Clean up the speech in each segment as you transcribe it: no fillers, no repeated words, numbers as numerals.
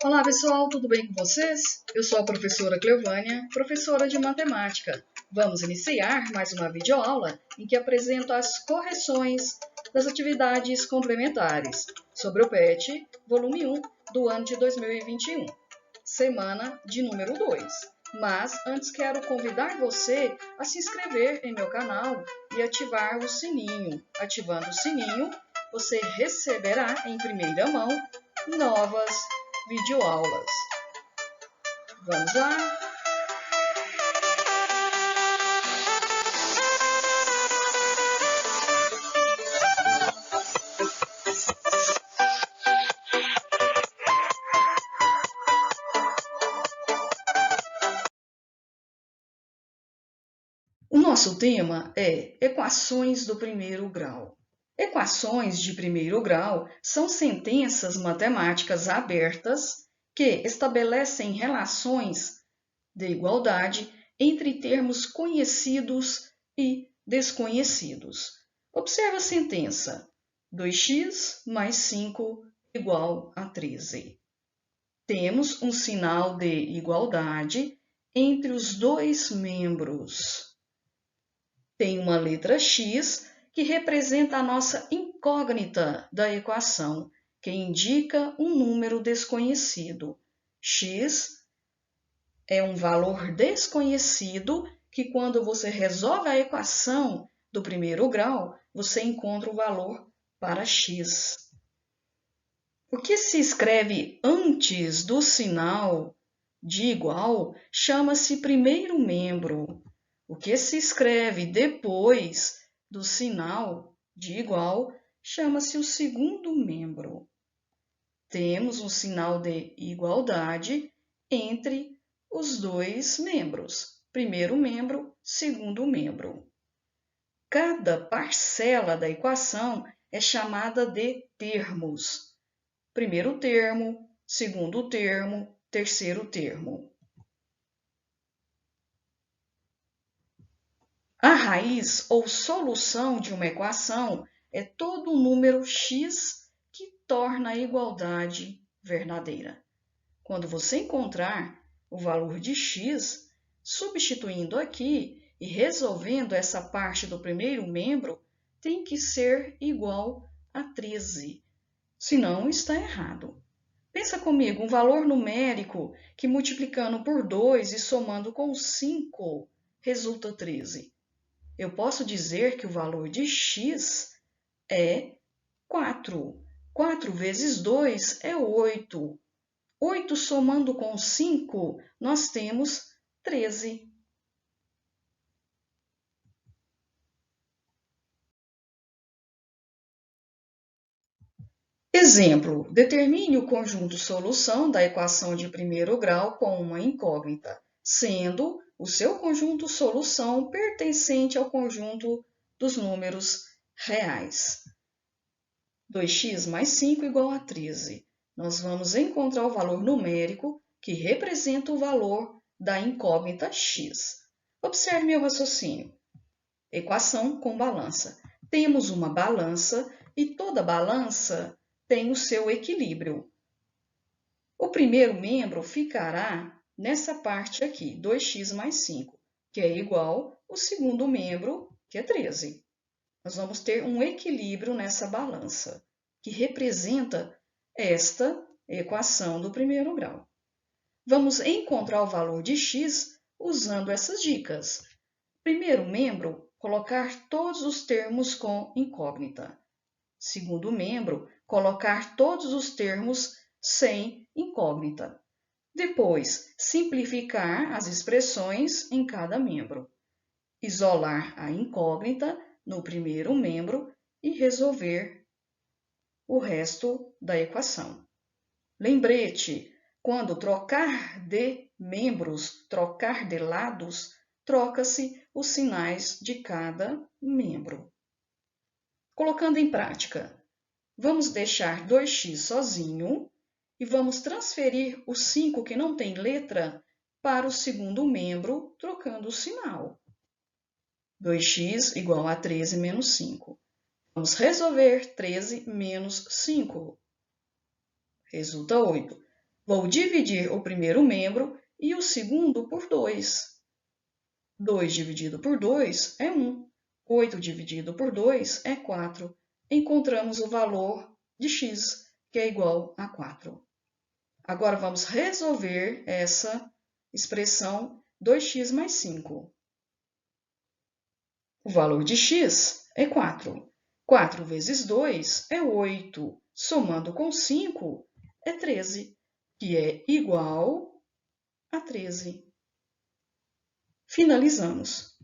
Olá pessoal, tudo bem com vocês? Eu sou a professora Cleovânia, professora de matemática. Vamos iniciar mais uma videoaula em que apresento as correções das atividades complementares sobre o PET, volume 1 do ano de 2021, semana de número 2. Mas antes quero convidar você a se inscrever em meu canal e ativar o sininho. Ativando o sininho, você receberá em primeira mão novas videoaulas. Vamos lá? O nosso tema é equações do primeiro grau. Equações de primeiro grau são sentenças matemáticas abertas que estabelecem relações de igualdade entre termos conhecidos e desconhecidos. Observe a sentença: 2x mais 5 igual a 13. Temos um sinal de igualdade entre os dois membros. Tem uma letra x que representa a nossa incógnita da equação, que indica um número desconhecido. X é um valor desconhecido que, quando você resolve a equação do primeiro grau, você encontra o valor para x. O que se escreve antes do sinal de igual chama-se primeiro membro. O que se escreve depois do sinal de igual chama-se o segundo membro. Temos um sinal de igualdade entre os dois membros, primeiro membro, segundo membro. Cada parcela da equação é chamada de termos. Primeiro termo, segundo termo, terceiro termo. A raiz ou solução de uma equação é todo um número x que torna a igualdade verdadeira. Quando você encontrar o valor de x, substituindo aqui e resolvendo essa parte do primeiro membro, tem que ser igual a 13, senão está errado. Pensa comigo, um valor numérico que multiplicando por 2 e somando com 5 resulta 13. Eu posso dizer que o valor de x é 4. 4 vezes 2 é 8. 8 somando com 5, nós temos 13. Exemplo: determine o conjunto solução da equação de primeiro grau com uma incógnita, sendo o seu conjunto solução pertencente ao conjunto dos números reais. 2x mais 5 igual a 13. Nós vamos encontrar o valor numérico que representa o valor da incógnita x. Observe meu raciocínio. Equação com balança. Temos uma balança e toda balança tem o seu equilíbrio. O primeiro membro ficará nessa parte aqui, 2x mais 5, que é igual ao segundo membro, que é 13. Nós vamos ter um equilíbrio nessa balança, que representa esta equação do primeiro grau. Vamos encontrar o valor de x usando essas dicas. Primeiro membro, colocar todos os termos com incógnita. Segundo membro, colocar todos os termos sem incógnita. Depois, simplificar as expressões em cada membro. Isolar a incógnita no primeiro membro e resolver o resto da equação. Lembrete, quando trocar de membros, trocar de lados, troca-se os sinais de cada membro. Colocando em prática, vamos deixar 2x sozinho e vamos transferir o 5 que não tem letra para o segundo membro, trocando o sinal. 2x igual a 13 menos 5. Vamos resolver 13 menos 5. Resulta 8. Vou dividir o primeiro membro e o segundo por 2. 2 dividido por 2 é 1. 8 dividido por 2 é 4. Encontramos o valor de x, que é igual a 4. Agora, vamos resolver essa expressão 2x mais 5. O valor de x é 4. 4 vezes 2 é 8. Somando com 5 é 13, que é igual a 13. Finalizamos.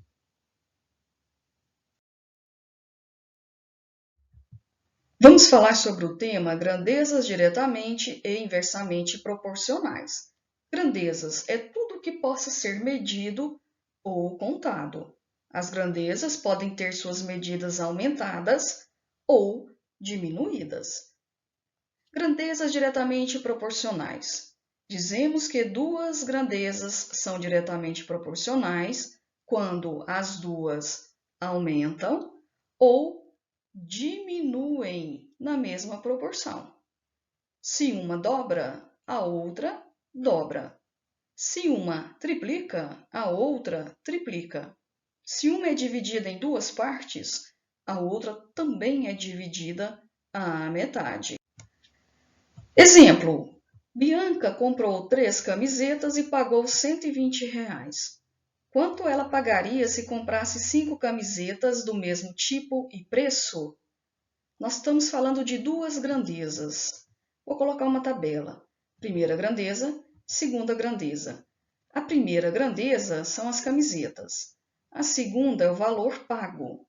Vamos falar sobre o tema grandezas diretamente e inversamente proporcionais. Grandezas é tudo que possa ser medido ou contado. As grandezas podem ter suas medidas aumentadas ou diminuídas. Grandezas diretamente proporcionais. Dizemos que duas grandezas são diretamente proporcionais quando as duas aumentam ou diminuem na mesma proporção. Se uma dobra, a outra dobra. Se uma triplica, a outra triplica. Se uma é dividida em duas partes, a outra também é dividida à metade. Exemplo: Bianca comprou 3 camisetas e pagou R$120. Quanto ela pagaria se comprasse 5 camisetas do mesmo tipo e preço? Nós estamos falando de duas grandezas. Vou colocar uma tabela. Primeira grandeza, segunda grandeza. A primeira grandeza são as camisetas. A segunda é o valor pago.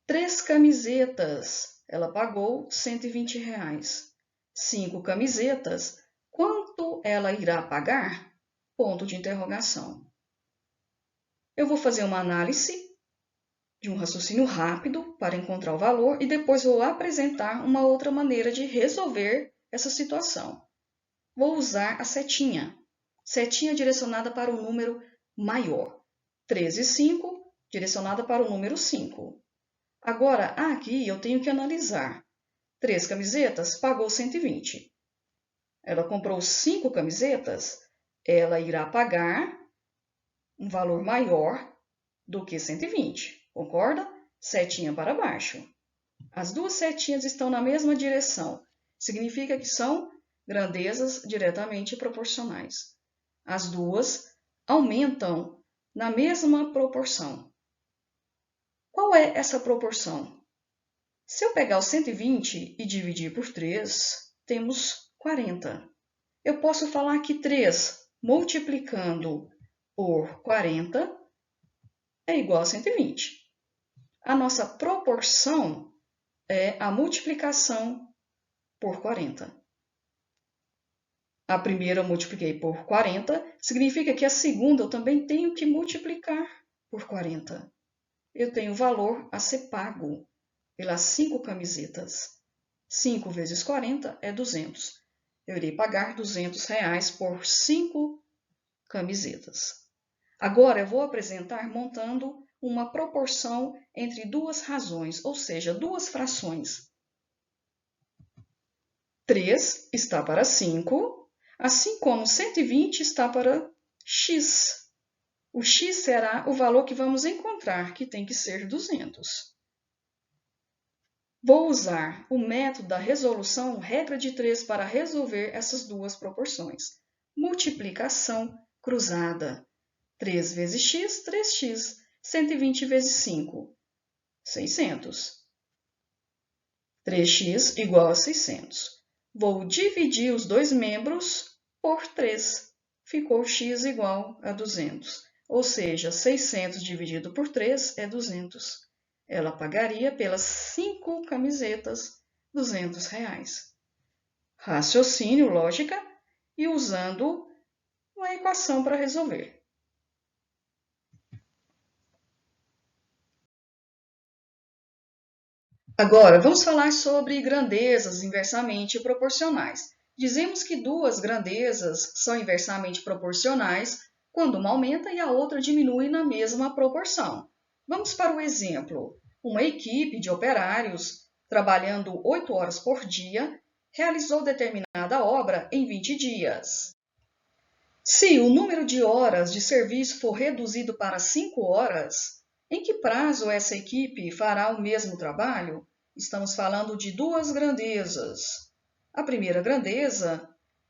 3 camisetas, ela pagou R$120. 5 camisetas, quanto ela irá pagar? Ponto de interrogação. Eu vou fazer uma análise de um raciocínio rápido para encontrar o valor e depois vou apresentar uma outra maneira de resolver essa situação. Vou usar a setinha. Setinha direcionada para o número maior. 3 e 5, direcionada para o número 5. Agora, aqui eu tenho que analisar. 3 camisetas, pagou 120. Ela comprou 5 camisetas, ela irá pagar um valor maior do que 120. Concorda? Setinha para baixo. As duas setinhas estão na mesma direção. Significa que são grandezas diretamente proporcionais. As duas aumentam na mesma proporção. Qual é essa proporção? Se eu pegar o 120 e dividir por 3, temos 40. Eu posso falar que 3 multiplicando por 40 é igual a 120. A nossa proporção é a multiplicação por 40. A primeira eu multipliquei por 40, significa que a segunda eu também tenho que multiplicar por 40. Eu tenho o valor a ser pago pelas 5 camisetas. 5 vezes 40 é 200. Eu irei pagar R$200 por 5 camisetas. Agora eu vou apresentar montando uma proporção entre duas razões, ou seja, duas frações. 3 está para 5, assim como 120 está para x. O x será o valor que vamos encontrar, que tem que ser 200. Vou usar o método da resolução regra de 3 para resolver essas duas proporções. Multiplicação cruzada. 3 vezes x, 3x. 120 vezes 5, 600. 3x igual a 600. Vou dividir os dois membros por 3. Ficou x igual a 200. Ou seja, 600 dividido por 3 é 200. Ela pagaria pelas 5 camisetas R$200. Raciocínio, lógica e usando uma equação para resolver. Agora, vamos falar sobre grandezas inversamente proporcionais. Dizemos que duas grandezas são inversamente proporcionais quando uma aumenta e a outra diminui na mesma proporção. Vamos para o exemplo. Uma equipe de operários trabalhando 8 horas por dia realizou determinada obra em 20 dias. Se o número de horas de serviço for reduzido para 5 horas, em que prazo essa equipe fará o mesmo trabalho? Estamos falando de duas grandezas. A primeira grandeza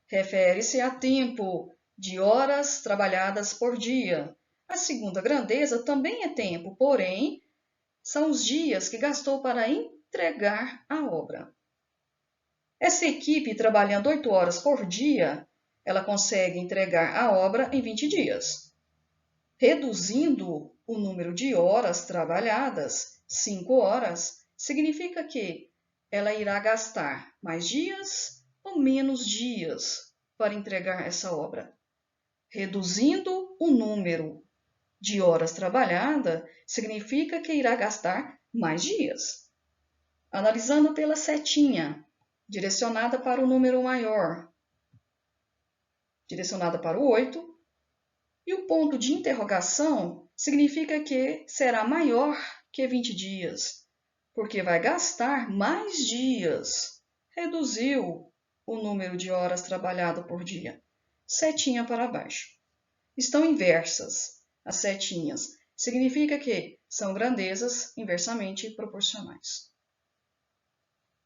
refere-se a tempo de horas trabalhadas por dia. A segunda grandeza também é tempo, porém, são os dias que gastou para entregar a obra. Essa equipe, trabalhando 8 horas por dia, ela consegue entregar a obra em 20 dias, reduzindo o número de horas trabalhadas. 5 horas significa que ela irá gastar mais dias ou menos dias para entregar essa obra. Reduzindo o número de horas trabalhadas significa que irá gastar mais dias. Analisando pela setinha, direcionada para o número maior, direcionada para o 8, e o ponto de interrogação significa que será maior que 20 dias, porque vai gastar mais dias. Reduziu o número de horas trabalhado por dia. Setinha para baixo. Estão inversas as setinhas. Significa que são grandezas inversamente proporcionais.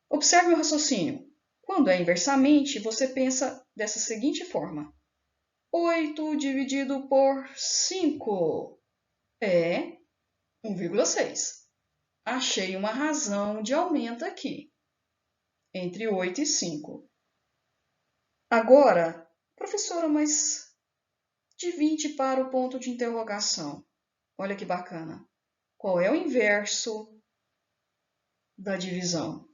Observe o raciocínio. Quando é inversamente, você pensa dessa seguinte forma: 8 dividido por 5 é 1,6. Achei uma razão de aumento aqui, entre 8 e 5. Agora, professora, mas de 20 para o ponto de interrogação. Olha que bacana. Qual é o inverso da divisão?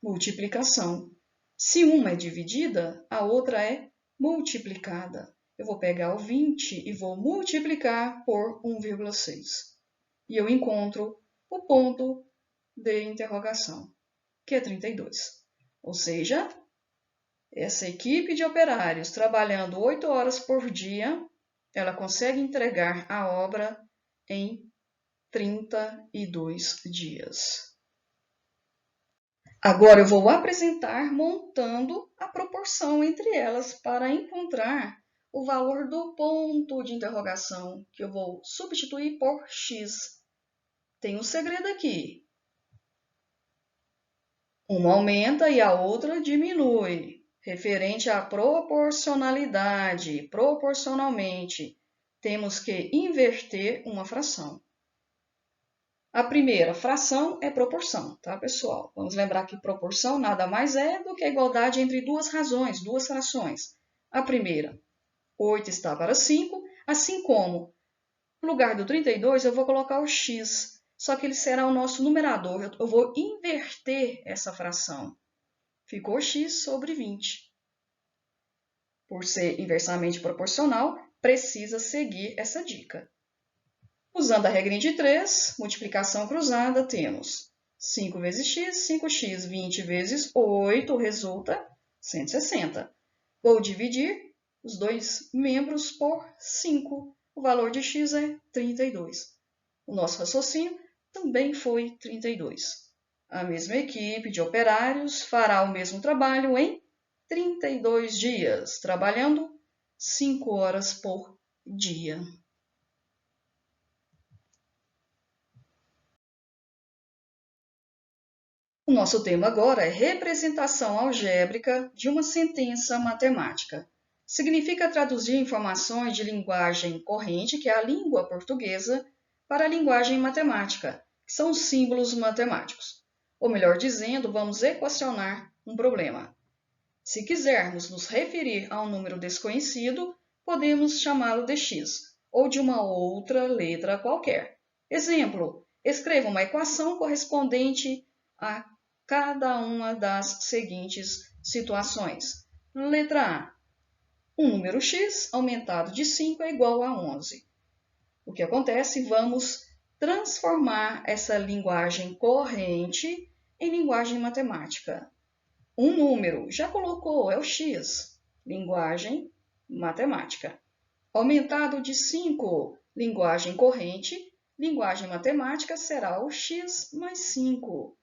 Multiplicação. Se uma é dividida, a outra é multiplicada. Eu vou pegar o 20 e vou multiplicar por 1,6. E eu encontro o ponto de interrogação, que é 32. Ou seja, essa equipe de operários trabalhando 8 horas por dia, ela consegue entregar a obra em 32 dias. Agora eu vou apresentar montando a proporção entre elas para encontrar o valor do ponto de interrogação, que eu vou substituir por x. Tem um segredo aqui. Uma aumenta e a outra diminui. Referente à proporcionalidade, proporcionalmente, temos que inverter uma fração. A primeira fração é proporção, tá, pessoal? Vamos lembrar que proporção nada mais é do que a igualdade entre duas razões, duas frações. A primeira, 8 está para 5, assim como no lugar do 32 eu vou colocar o x, só que ele será o nosso numerador. Eu vou inverter essa fração. Ficou x sobre 20. Por ser inversamente proporcional, precisa seguir essa dica. Usando a regrinha de 3, multiplicação cruzada, temos 5 vezes x, 5x, 20 vezes 8, resulta 160. Vou dividir os dois membros por 5. O valor de x é 32. O nosso raciocínio também foi 32. A mesma equipe de operários fará o mesmo trabalho em 32 dias, trabalhando 5 horas por dia. O nosso tema agora é representação algébrica de uma sentença matemática. Significa traduzir informações de linguagem corrente, que é a língua portuguesa, para a linguagem matemática, que são os símbolos matemáticos. Ou melhor dizendo, vamos equacionar um problema. Se quisermos nos referir a um número desconhecido, podemos chamá-lo de x, ou de uma outra letra qualquer. Exemplo, escreva uma equação correspondente a cada uma das seguintes situações. Letra A. Um número x aumentado de 5 é igual a 11. O que acontece? Vamos transformar essa linguagem corrente em linguagem matemática. Um número, já colocou, é o x, linguagem matemática. Aumentado de 5, linguagem corrente, linguagem matemática será o x mais 5.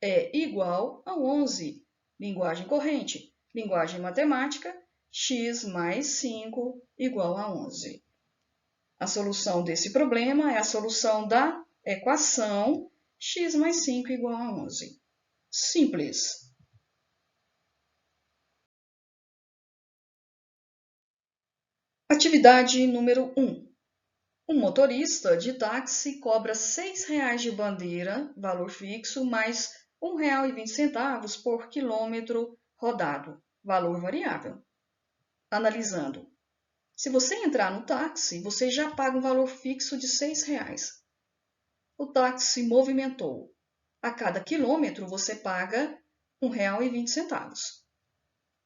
É igual a 11, linguagem corrente, linguagem matemática, x mais 5 igual a 11. A solução desse problema é a solução da equação x mais 5 igual a 11. Simples. Atividade número 1. Um motorista de táxi cobra R$ 6,00 de bandeira, valor fixo, mais R$ 1,20 por quilômetro rodado, valor variável. Analisando. Se você entrar no táxi, você já paga um valor fixo de R$ 6,00. O táxi movimentou. A cada quilômetro você paga R$ 1,20.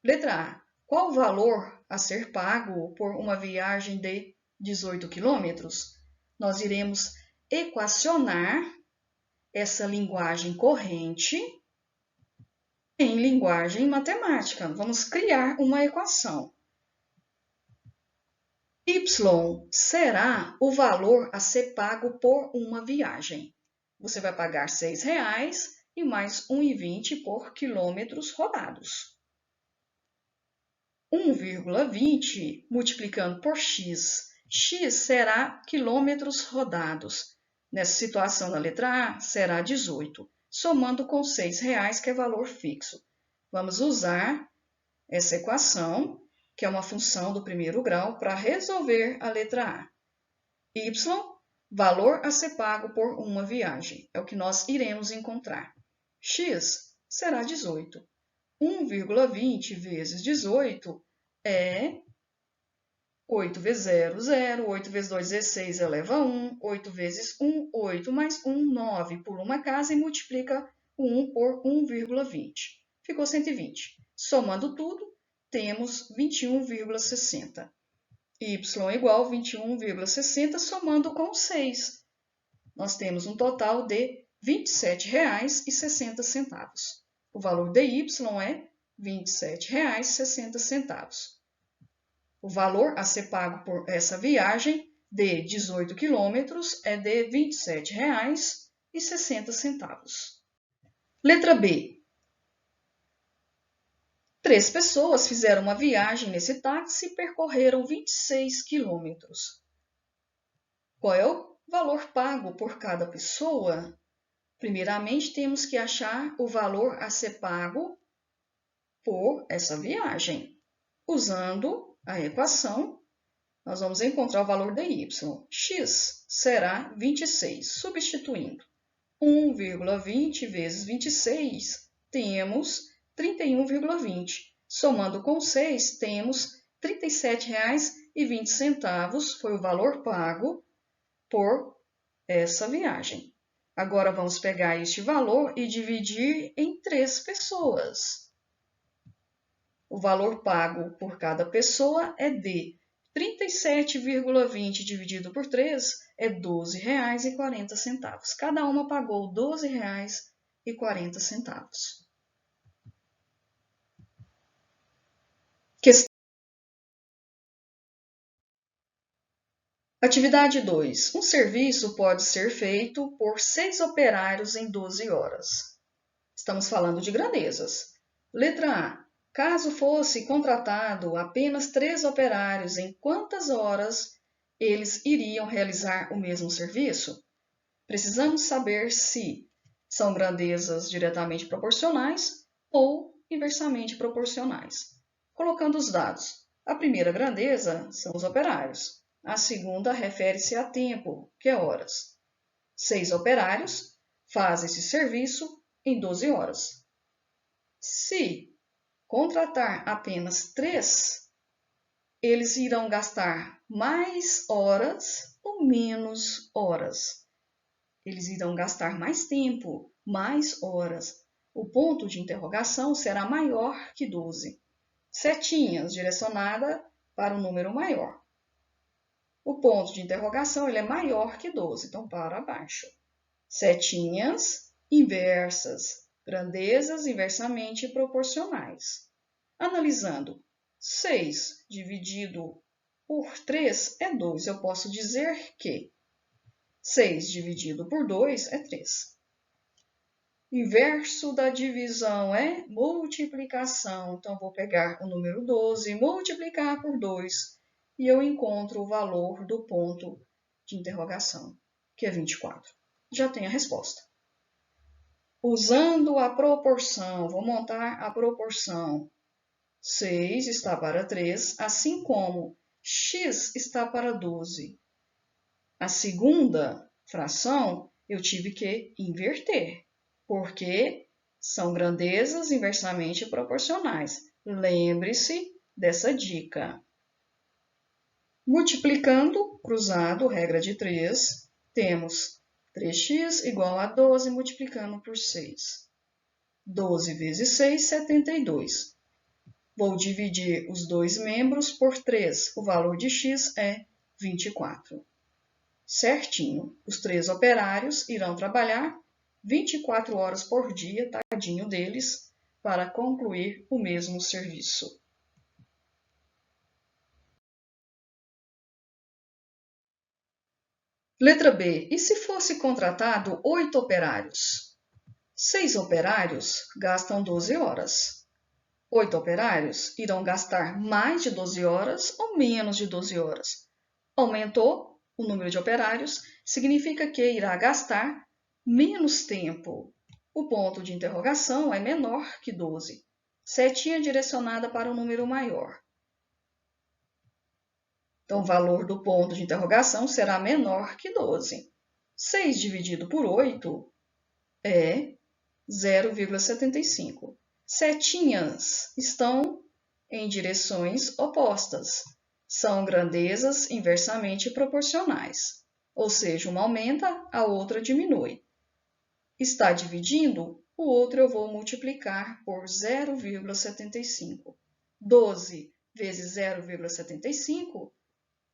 Letra A. Qual o valor a ser pago por uma viagem de 18 quilômetros? Nós iremos equacionar essa linguagem corrente em linguagem matemática. Vamos criar uma equação. Y será o valor a ser pago por uma viagem. Você vai pagar R$ 6,00 e mais R$ 1,20 por quilômetros rodados. 1,20 multiplicando por x. X será quilômetros rodados. Nessa situação da letra A, será 18, somando com R$ 6,00, que é valor fixo. Vamos usar essa equação, que é uma função do primeiro grau, para resolver a letra A. Y, valor a ser pago por uma viagem. É o que nós iremos encontrar. X será 18. 1,20 vezes 18 é 8 vezes 0, 0. 8 vezes 2, 16, eleva a 1. 8 vezes 1, 8, mais 1, 9. Pula uma casa e multiplica o 1 por 1,20. Ficou 120. Somando tudo, temos 21,60. Y igual a 21,60, somando com 6. Nós temos um total de R$ 27,60. O valor de Y é R$ 27,60. O valor a ser pago por essa viagem de 18 quilômetros é de R$ 27,60. Letra B. 3 pessoas fizeram uma viagem nesse táxi e percorreram 26 quilômetros. Qual é o valor pago por cada pessoa? Primeiramente, temos que achar o valor a ser pago por essa viagem. Usando a equação, nós vamos encontrar o valor de y. X será 26. Substituindo 1,20 vezes 26, temos 31,20. Somando com 6, temos R$ 37,20. Foi o valor pago por essa viagem. Agora, vamos pegar este valor e dividir em 3 pessoas. O valor pago por cada pessoa é de 37,20 dividido por 3 é R$ 12,40. Cada uma pagou R$ 12,40. Atividade 2. Um serviço pode ser feito por 6 operários em 12 horas. Estamos falando de grandezas. Letra A. Caso fosse contratado apenas 3 operários, em quantas horas eles iriam realizar o mesmo serviço? Precisamos saber se são grandezas diretamente proporcionais ou inversamente proporcionais. Colocando os dados. A primeira grandeza são os operários. A segunda refere-se a tempo, que é horas. 6 operários fazem esse serviço em 12 horas. Se contratar apenas 3, eles irão gastar mais horas ou menos horas? Eles irão gastar mais tempo, mais horas. O ponto de interrogação será maior que 12. Setinhas direcionada para um número maior. O ponto de interrogação ele é maior que 12, então para baixo. Setinhas inversas, grandezas inversamente proporcionais. Analisando, 6 dividido por 3 é 2. Eu posso dizer que 6 dividido por 2 é 3. Inverso da divisão é multiplicação. Então, vou pegar o número 12 e multiplicar por 2 e eu encontro o valor do ponto de interrogação, que é 24. Já tenho a resposta. Usando a proporção, vou montar a proporção. 6 está para 3, assim como x está para 12. A segunda fração eu tive que inverter, porque são grandezas inversamente proporcionais. Lembre-se dessa dica. Multiplicando, cruzado, regra de 3, temos 3x igual a 12 multiplicando por 6. 12 vezes 6, 72. Vou dividir os dois membros por 3. O valor de x é 24. Certinho, os 3 operários irão trabalhar 24 horas por dia, tadinho deles, para concluir o mesmo serviço. Letra B. E se fosse contratado 8 operários? 6 operários gastam 12 horas. 8 operários irão gastar mais de 12 horas ou menos de 12 horas. Aumentou o número de operários, significa que irá gastar menos tempo. O ponto de interrogação é menor que 12. Setinha direcionada para o número maior. Então, o valor do ponto de interrogação será menor que 12. 6 dividido por 8 é 0,75. Setinhas estão em direções opostas. São grandezas inversamente proporcionais, ou seja, uma aumenta, a outra diminui. Está dividindo, o outro eu vou multiplicar por 0,75. 12 vezes 0,75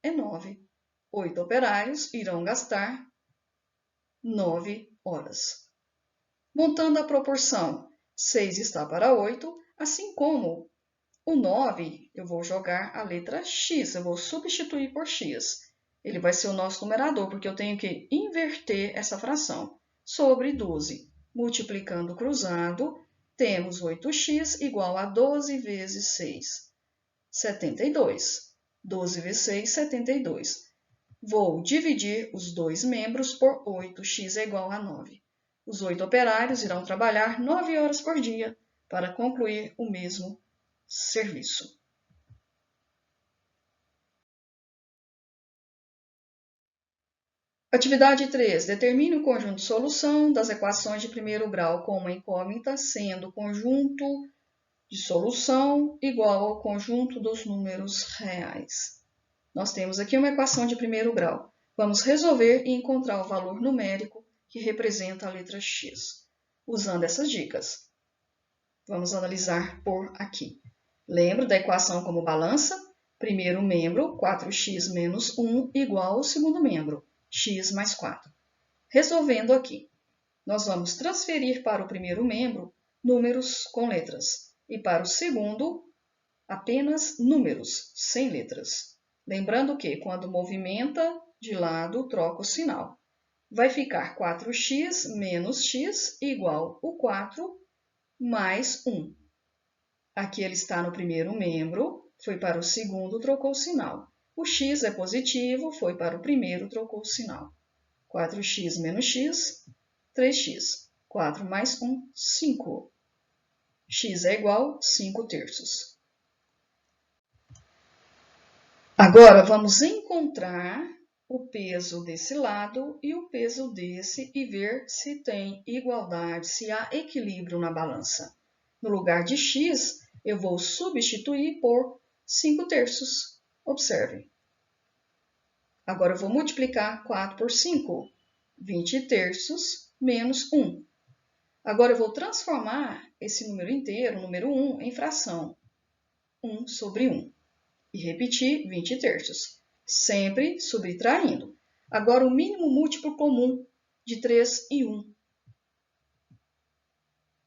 é 9. 8 operários irão gastar 9 horas. Montando a proporção, 6 está para 8, assim como o 9, eu vou jogar a letra x, eu vou substituir por x. Ele vai ser o nosso numerador, porque eu tenho que inverter essa fração. Sobre 12, multiplicando cruzado, temos 8x igual a 12 vezes 6, 72. 12 vezes 6, 72. Vou dividir os dois membros por 8, x é igual a 9. Os 8 operários irão trabalhar 9 horas por dia para concluir o mesmo serviço. Atividade 3. Determine o conjunto de solução das equações de primeiro grau com uma incógnita, sendo o conjunto de solução igual ao conjunto dos números reais. Nós temos aqui uma equação de primeiro grau. Vamos resolver e encontrar o valor numérico que representa a letra x, usando essas dicas. Vamos analisar por aqui. Lembra da equação como balança? Primeiro membro, 4x menos 1, igual ao segundo membro, x mais 4. Resolvendo aqui, nós vamos transferir para o primeiro membro números com letras e para o segundo, apenas números, sem letras. Lembrando que, quando movimenta de lado, troca o sinal. Vai ficar 4x menos x igual a 4 mais 1. Aqui ele está no primeiro membro, foi para o segundo, trocou o sinal. O x é positivo, foi para o primeiro, trocou o sinal. 4x menos x, 3x. 4 mais 1, 5. X é igual a 5 terços. Agora, vamos encontrar o peso desse lado e o peso desse e ver se tem igualdade, se há equilíbrio na balança. No lugar de x, eu vou substituir por 5 terços. Observe. Agora, eu vou multiplicar 4 por 5. 20 terços menos 1. Agora, eu vou transformar esse número inteiro, número 1, em fração. 1 sobre 1. E repetir 20 terços. Sempre subtraindo. Agora, o mínimo múltiplo comum de 3 e 1.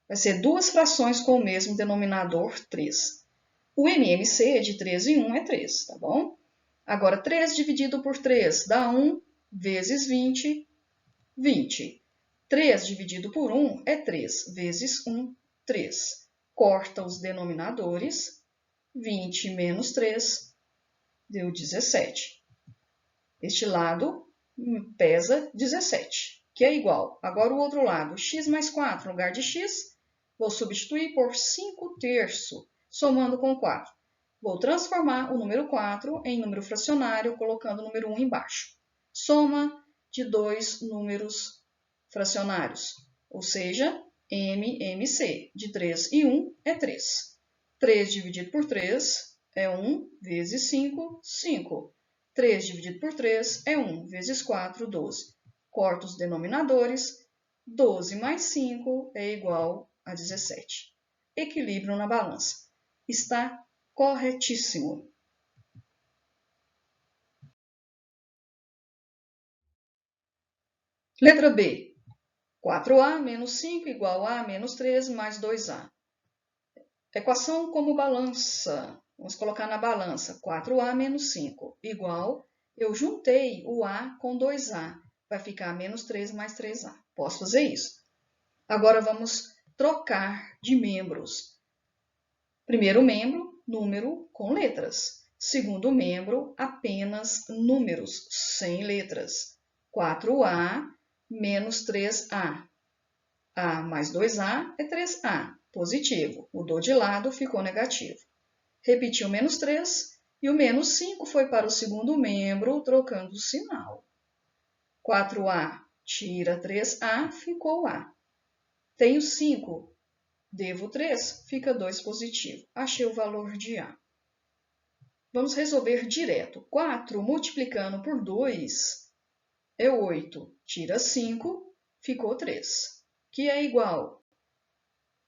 Vai ser duas frações com o mesmo denominador, 3. O MMC de 3 e 1 é 3, tá bom? Agora, 3 dividido por 3 dá 1 vezes 20, 20. 3 dividido por 1 é 3, vezes 1, 3. Corta os denominadores, 20 menos 3 deu 17. Este lado pesa 17, que é igual. Agora o outro lado, x mais 4, no lugar de x, vou substituir por 5 terços, somando com 4. Vou transformar o número 4 em número fracionário, colocando o número 1 embaixo. Soma de dois números fracionários, ou seja, MMC, de 3 e 1 é 3. 3 dividido por 3 é 1 vezes 5, 5. 3 dividido por 3 é 1 vezes 4, 12. Corto os denominadores, 12 mais 5 é igual a 17. Equilíbrio na balança. Está corretíssimo. Letra B. 4A menos 5 igual a menos 3 mais 2A. Equação como balança. Vamos colocar na balança. 4A menos 5 igual, eu juntei o A com 2A. Vai ficar menos 3 mais 3A. Posso fazer isso. Agora vamos trocar de membros. Primeiro membro, número com letras. Segundo membro, apenas números, sem letras. 4A menos 3A. A mais 2A é 3A, positivo. Mudou de lado, ficou negativo. Repetiu menos 3 e o menos 5 foi para o segundo membro, trocando o sinal. 4A tira 3A, ficou A. Tenho 5, devo 3, fica 2 positivo. Achei o valor de A. Vamos resolver direto. 4 multiplicando por 2 é 8. Tira 5, ficou 3. Que é igual.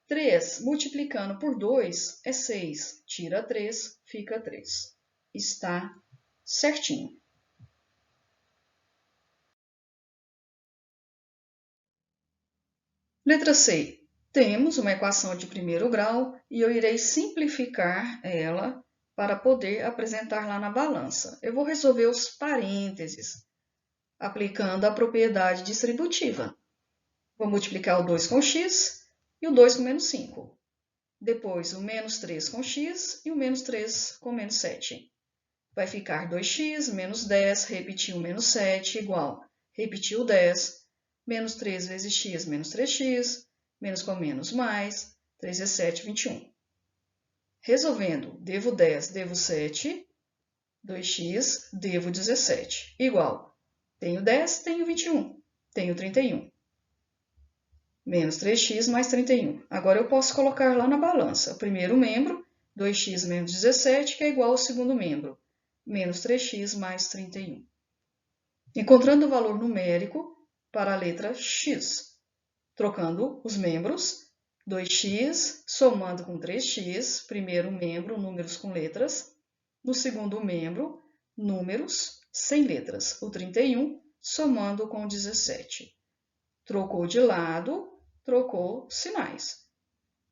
3 multiplicando por 2 é 6. Tira 3, fica 3. Está certinho. Letra C. Temos uma equação de primeiro grau e eu irei simplificar ela para poder apresentar lá na balança. Eu vou resolver os parênteses, aplicando a propriedade distributiva. Vou multiplicar o 2 com x e o 2 com menos 5. Depois o menos 3 com x e o menos 3 com menos 7. Vai ficar 2x menos 10, repetir o menos 7, igual. Repetir o 10, menos 3 vezes x, menos 3x, menos com menos mais, 3 vezes 7, 21. Resolvendo, devo 10, devo 7, 2x, devo 17, igual. Tenho 10, tenho 21, tenho 31. Menos 3x mais 31. Agora eu posso colocar lá na balança. O primeiro membro, 2x menos 17, que é igual ao segundo membro, menos 3x mais 31. Encontrando o valor numérico para a letra x. Trocando os membros, 2x somando com 3x, primeiro membro, números com letras. No segundo membro, números sem letras, o 31, somando com 17. Trocou de lado, trocou sinais.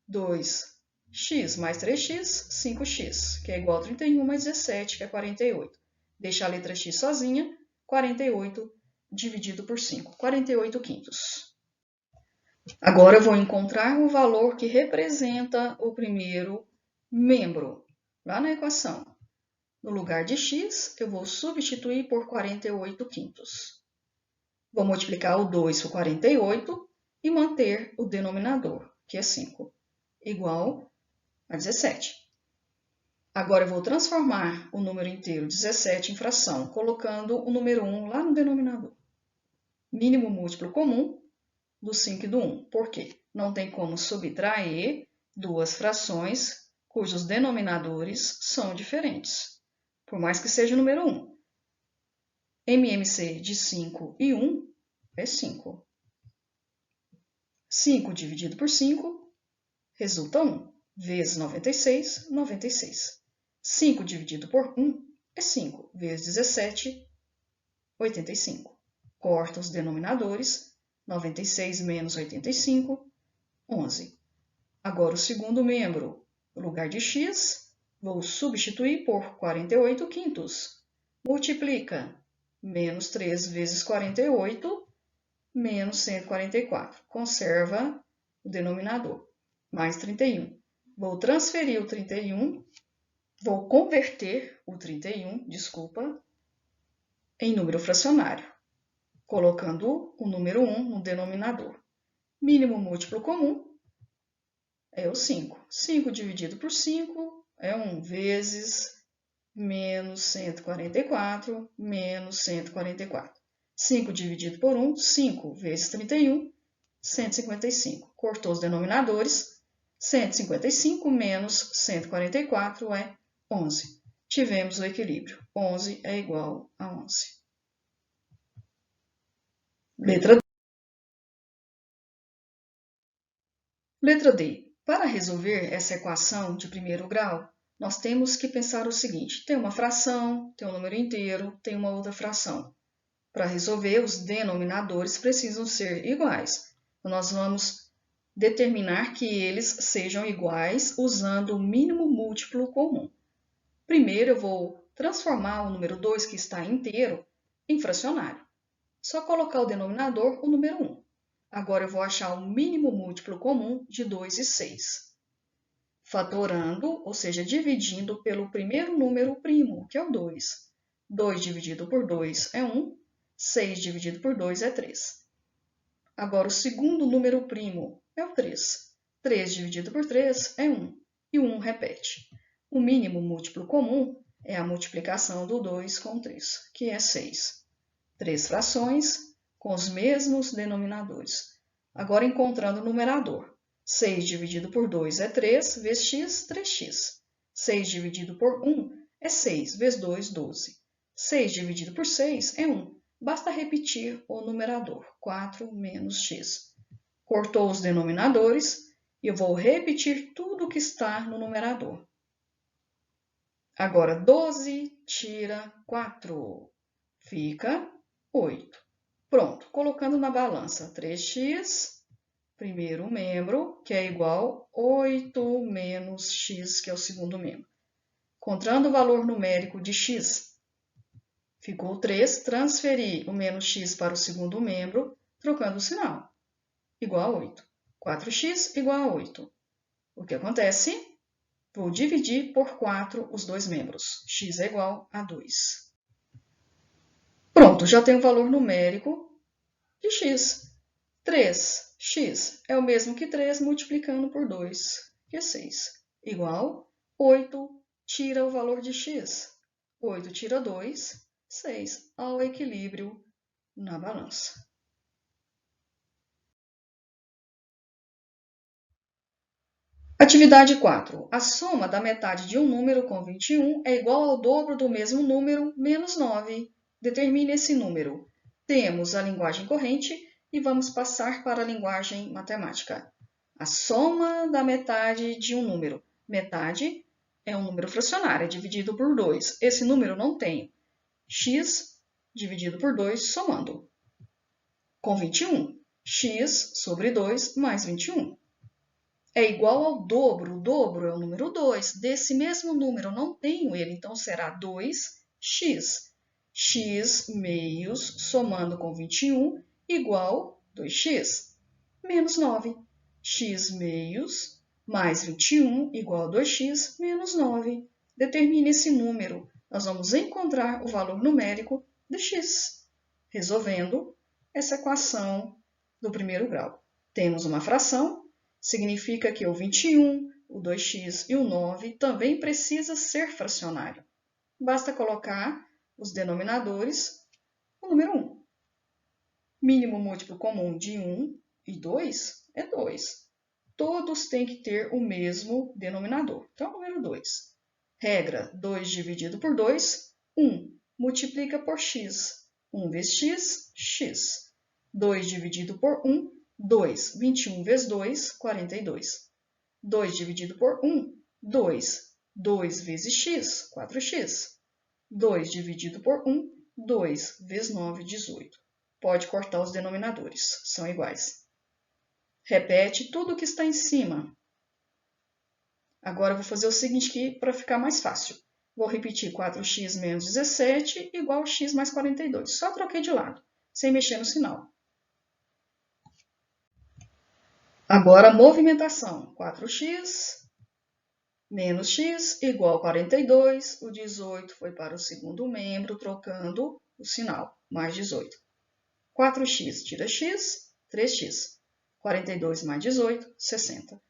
2x mais 3x, 5x, que é igual a 31 mais 17, que é 48. Deixa a letra x sozinha, 48 dividido por 5, 48 quintos. Agora eu vou encontrar o valor que representa o primeiro membro, lá na equação. No lugar de x, eu vou substituir por 48 quintos. Vou multiplicar o 2 por 48 e manter o denominador, que é 5, igual a 17. Agora eu vou transformar o número inteiro 17 em fração, colocando o número 1 lá no denominador. Mínimo múltiplo comum do 5 e do 1. Por quê? Não tem como subtrair duas frações cujos denominadores são diferentes, por mais que seja o número 1. MMC de 5 e 1 é 5. 5 dividido por 5 resulta 1, vezes 96, 96. 5 dividido por 1 é 5, vezes 17, 85. Corta os denominadores, 96 menos 85, 11. Agora o segundo membro, no lugar de x, vou substituir por 48 quintos. Multiplica menos 3 vezes 48, menos 144. Conserva o denominador, mais 31. Vou transferir o 31, vou converter o 31, desculpa, em número fracionário, colocando o número 1 no denominador. Mínimo múltiplo comum é o 5. 5 dividido por 5 é 1 vezes menos 144 menos 144. 5 dividido por 1, 5 vezes 31, 155. Cortou os denominadores. 155 menos 144 é 11. Tivemos o equilíbrio. 11 é igual a 11. Letra D. Para resolver essa equação de primeiro grau, nós temos que pensar o seguinte: tem uma fração, tem um número inteiro, tem uma outra fração. Para resolver, os denominadores precisam ser iguais. Então, nós vamos determinar que eles sejam iguais usando o mínimo múltiplo comum. Primeiro, eu vou transformar o número 2, que está inteiro, em fracionário. Só colocar o denominador, o número 1. Agora, eu vou achar o mínimo múltiplo comum de 2 e 6. Fatorando, ou seja, dividindo pelo primeiro número primo, que é o 2. 2 dividido por 2 é 1. 6 dividido por 2 é 3. Agora, o segundo número primo é o 3. 3 dividido por 3 é 1. E o 1 repete. O mínimo múltiplo comum é a multiplicação do 2 com 3, que é 6. 3 frações com os mesmos denominadores. Agora, encontrando o numerador. 6 dividido por 2 é 3, vezes x, 3x. 6 dividido por 1 é 6, vezes 2, 12. 6 dividido por 6 é 1. Basta repetir o numerador, 4 menos x. Cortou os denominadores e eu vou repetir tudo que está no numerador. Agora, 12 tira 4, fica 8. Pronto, colocando na balança 3x, primeiro membro, que é igual a 8 menos x, que é o segundo membro. Encontrando o valor numérico de x, ficou 3, transferi o menos x para o segundo membro, trocando o sinal. Igual a 8. 4x igual a 8. O que acontece? Vou dividir por 4 os dois membros. X é igual a 2. Pronto, já tenho o valor numérico de x. 3x é o mesmo que 3 multiplicando por 2, que é 6. Igual 8 tira o valor de x. 8 tira 2, 6, ao equilíbrio na balança. Atividade 4. A soma da metade de um número com 21 é igual ao dobro do mesmo número menos 9. Determine esse número. Temos a linguagem corrente e vamos passar para a linguagem matemática. A soma da metade de um número. Metade é um número fracionário, é dividido por 2. Esse número não tem. X dividido por 2, somando. Com 21, x sobre 2 mais 21. É igual ao dobro. O dobro é o número 2. Desse mesmo número, eu não tenho ele, então será 2x. X meios somando com 21 igual 2x. Menos 9. X meios mais 21 igual a 2x menos 9. Determine esse número. Nós vamos encontrar o valor numérico de x, resolvendo essa equação do primeiro grau. Temos uma fração. Significa que o 21, o 2x e o 9 também precisa ser fracionário. Basta colocar os denominadores, o número 1. Mínimo múltiplo comum de 1 e 2 é 2. Todos têm que ter o mesmo denominador. Então, número 2. Regra, 2 dividido por 2, 1. Multiplica por x. 1 vezes x, x. 2 dividido por 1, 2. 21 vezes 2, 42. 2 dividido por 1, 2. 2 vezes x, 4x. 2 dividido por 1, 2 vezes 9, 18. Pode cortar os denominadores, são iguais. Repete tudo o que está em cima. Agora eu vou fazer o seguinte aqui para ficar mais fácil. Vou repetir 4x menos 17 igual a x mais 42. Só troquei de lado, sem mexer no sinal. Agora, movimentação. 4x menos x igual a 42. O 18 foi para o segundo membro, trocando o sinal. Mais 18. 4x tira x, 3x. 42 mais 18, 60.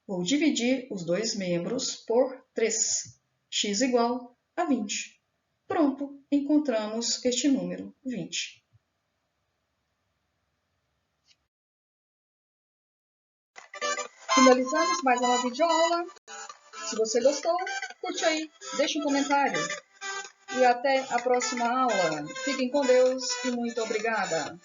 Vou dividir os dois membros por 3. X igual a 20. Pronto, encontramos este número, 20. Finalizamos mais uma videoaula. Se você gostou, curte aí, deixe um comentário. E até a próxima aula. Fiquem com Deus e muito obrigada!